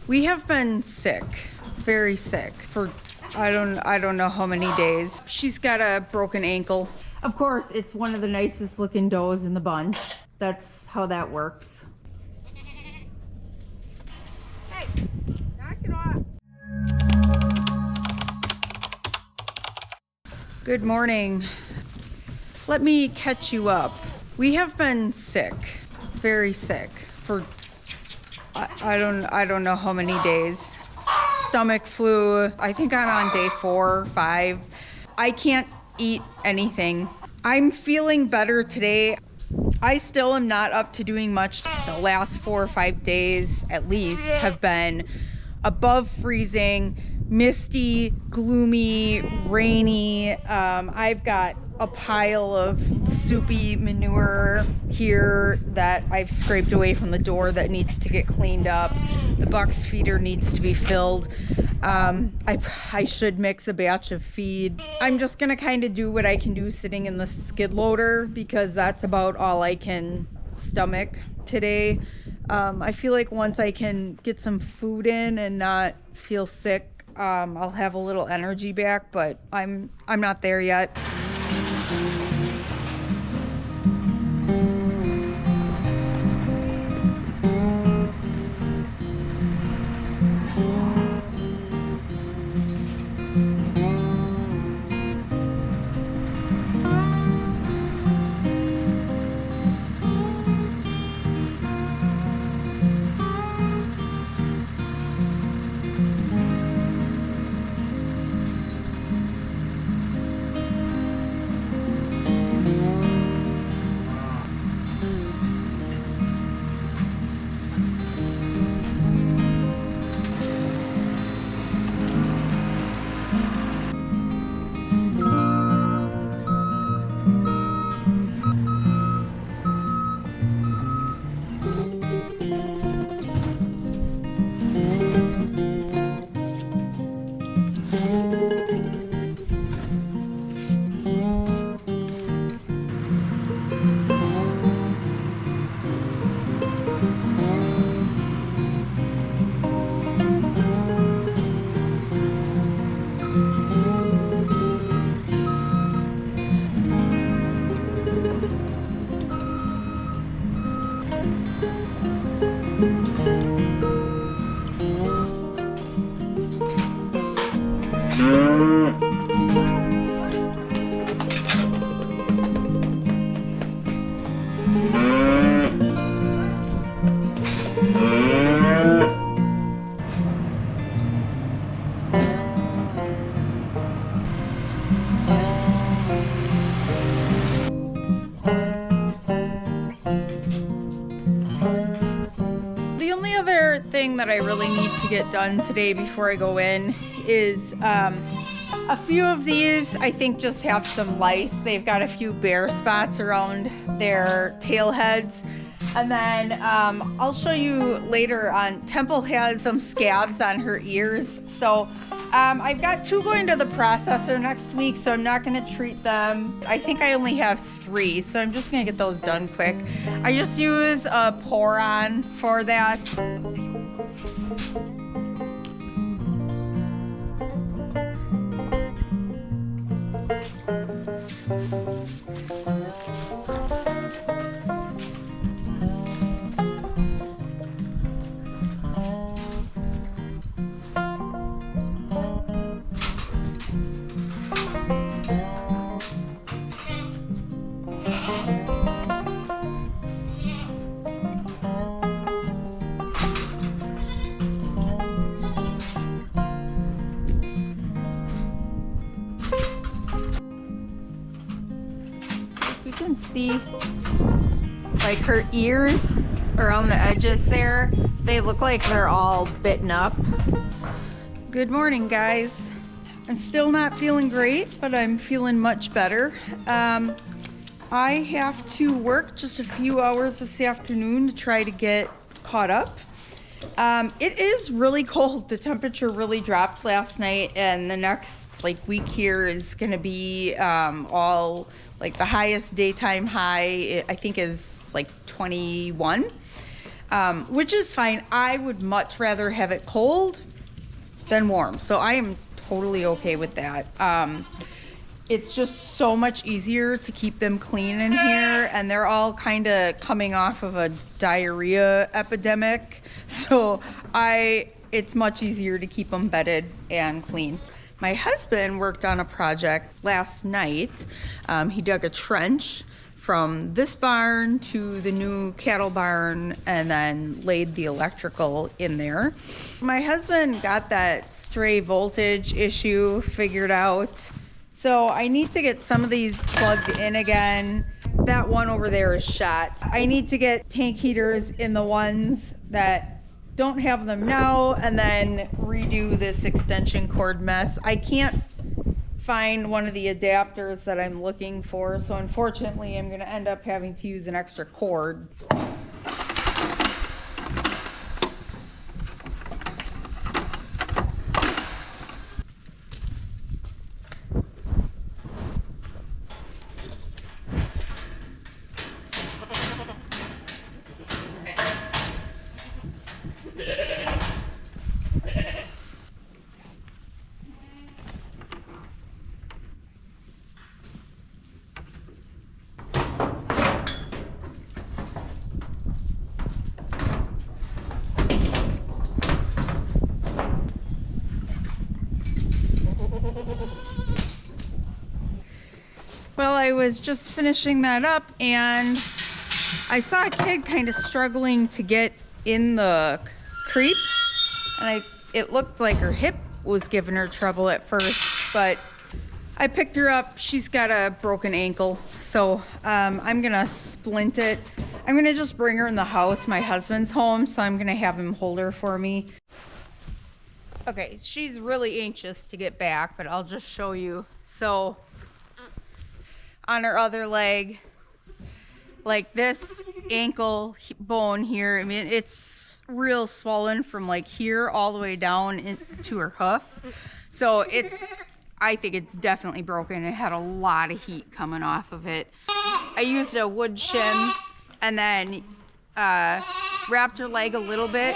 We have been sick, very sick for I don't know how many days. She's got a broken ankle. Of course, it's one of the nicest looking does in the bunch. That's how that works. Hey, knock it off. Good morning. Let me catch you up. We have been sick, very sick for I don't know how many days. Stomach flu. I think I'm on day 4 or 5. I can't eat anything. I'm feeling better today. I still am not up to doing much. The last 4 or 5 days at least have been above freezing, misty, gloomy, rainy. I've got a pile of soupy manure here that I've scraped away from the door that needs to get cleaned up. The buck's feeder needs to be filled. I should mix a batch of feed. I'm just gonna kind of do what I can do sitting in the skid loader because that's about all I can stomach today. I feel like once I can get some food in and not feel sick, I'll have a little energy back, but I'm not there yet. Thing that I really need to get done today before I go in is a few of these I think just have some lice. They've got a few bare spots around their tail heads, and then I'll show you later on. Temple has some scabs on her ears, so I've got 2 going to the processor next week, so I'm not going to treat them. I think I only have 3, so I'm just going to get those done quick. I just use a pour-on for that. You can see like her ears around the edges there, they look like they're all bitten up. Good morning, guys. I'm still not feeling great, but I'm feeling much better. I have to work just a few hours this afternoon to try to get caught up. It is really cold. The temperature really dropped last night, and the next week here is gonna be all the highest daytime high I think is 21. which is fine. I would much rather have it cold than warm. So I am totally okay with that. It's just so much easier to keep them clean in here, and they're all kind of coming off of a diarrhea epidemic. So it's much easier to keep them bedded and clean. My husband worked on a project last night. He dug a trench from this barn to the new cattle barn and then laid the electrical in there. My husband got that stray voltage issue figured out. So I need to get some of these plugged in again. That one over there is shot. I need to get tank heaters in the ones that don't have them now, and then redo this extension cord mess. I can't find one of the adapters that I'm looking for, so unfortunately I'm gonna end up having to use an extra cord. Well, I was just finishing that up and I saw a kid kind of struggling to get in the creep, and it looked like her hip was giving her trouble at first, but I picked her up. She's got a broken ankle, so I'm gonna splint it. I'm gonna just bring her in the house. My husband's home, so I'm gonna have him hold her for me. Okay, she's really anxious to get back, but I'll just show you. So on her other leg, like this ankle bone here, I mean, it's real swollen from like here all the way down into her hoof. So I think it's definitely broken. It had a lot of heat coming off of it. I used a wood shim and then wrapped her leg a little bit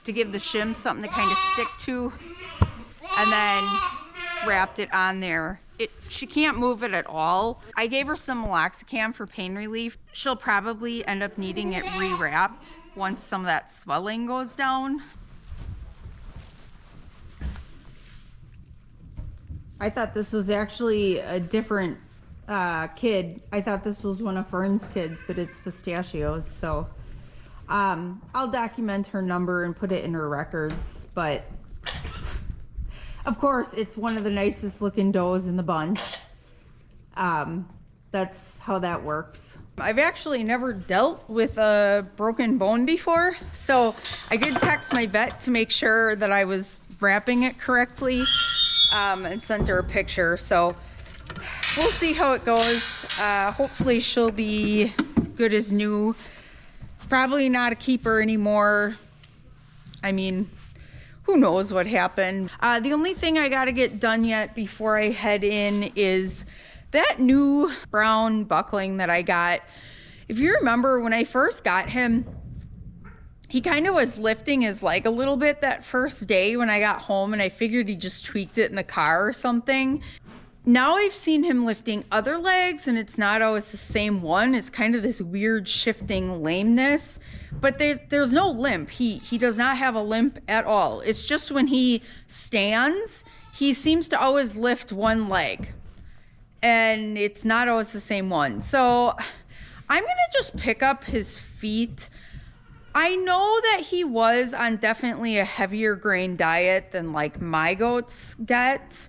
to give the shim something to kind of stick to, and then wrapped it on there. She can't move it at all. I gave her some meloxicam for pain relief. She'll probably end up needing it rewrapped once some of that swelling goes down. I thought this was actually a different kid. I thought this was one of Fern's kids, but it's Pistachios. So I'll document her number and put it in her records, but of course, it's one of the nicest looking does in the bunch. That's how that works. I've actually never dealt with a broken bone before, so I did text my vet to make sure that I was wrapping it correctly, and sent her a picture. So we'll see how it goes. Hopefully she'll be good as new. Probably not a keeper anymore. I mean, who knows what happened. The only thing I gotta get done yet before I head in is that new brown buckling that I got. If you remember when I first got him, he kind of was lifting his leg a little bit that first day when I got home, and I figured he just tweaked it in the car or something. Now I've seen him lifting other legs and it's not always the same one. It's kind of this weird shifting lameness, but there's no limp. He does not have a limp at all. It's just when he stands, he seems to always lift one leg and it's not always the same one. So I'm gonna just pick up his feet. I know that he was on definitely a heavier grain diet than like my goats get.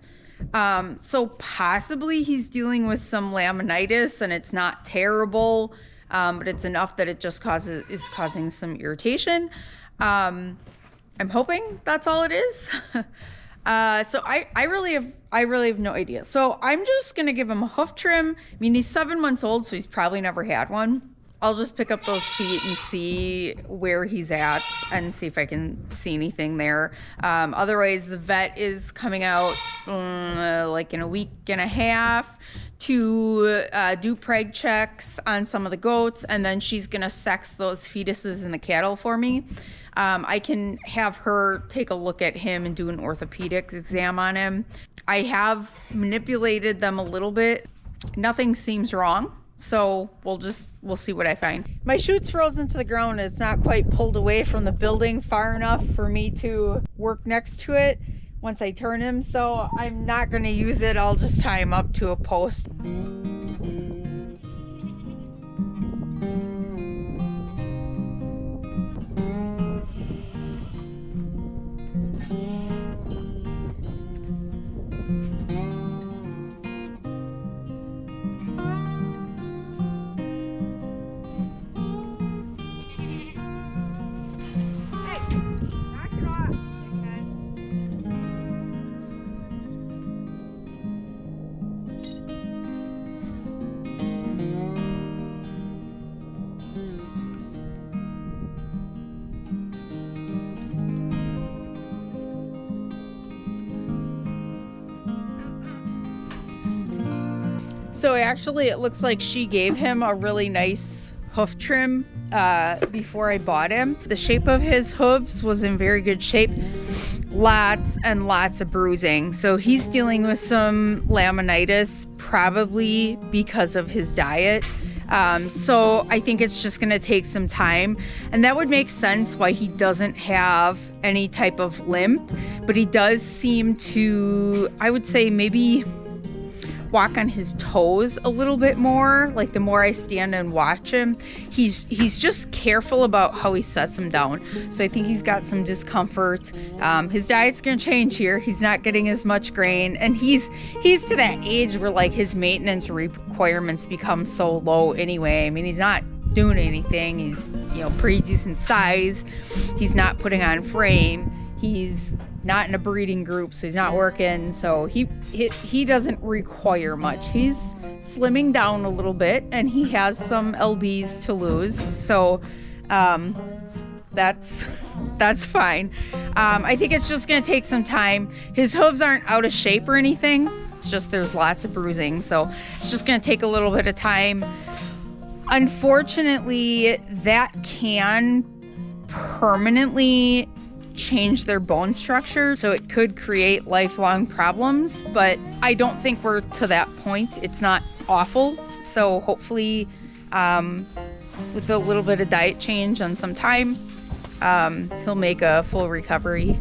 So possibly he's dealing with some laminitis and it's not terrible, but it's enough that it just is causing some irritation. I'm hoping that's all it is. So I really have no idea. So I'm just gonna give him a hoof trim. I mean, he's 7 months old, so he's probably never had one. I'll just pick up those feet and see where he's at and see if I can see anything there. Otherwise, the vet is coming out like in a week and a half to do preg checks on some of the goats, and then she's gonna sex those fetuses in the cattle for me. I can have her take a look at him and do an orthopedic exam on him. I have manipulated them a little bit. Nothing seems wrong, so we'll see what I find. My chute's frozen to the ground. It's not quite pulled away from the building far enough for me to work next to it once I turn him, so I'm not going to use it. I'll just tie him up to a post. So actually it looks like she gave him a really nice hoof trim before I bought him. The shape of his hooves was in very good shape. Lots and lots of bruising. So he's dealing with some laminitis, probably because of his diet. So I think it's just gonna take some time, and that would make sense why he doesn't have any type of limp, but he does seem to, I would say, maybe walk on his toes a little bit more. Like the more I stand and watch him, he's just careful about how he sets him down. So I think he's got some discomfort. His diet's gonna change here. He's not getting as much grain, and he's to that age where like his maintenance requirements become so low anyway. I mean, he's not doing anything. He's, you know, pretty decent size. He's not putting on frame. He's not in a breeding group, so he's not working, so he doesn't require much. He's slimming down a little bit, and he has some lbs to lose, so that's fine. I think it's just gonna take some time. His hooves aren't out of shape or anything, it's just there's lots of bruising, so it's just gonna take a little bit of time. Unfortunately, that can permanently change their bone structure, so it could create lifelong problems, but I don't think we're to that point. It's not awful, so hopefully with a little bit of diet change and some time, he'll make a full recovery.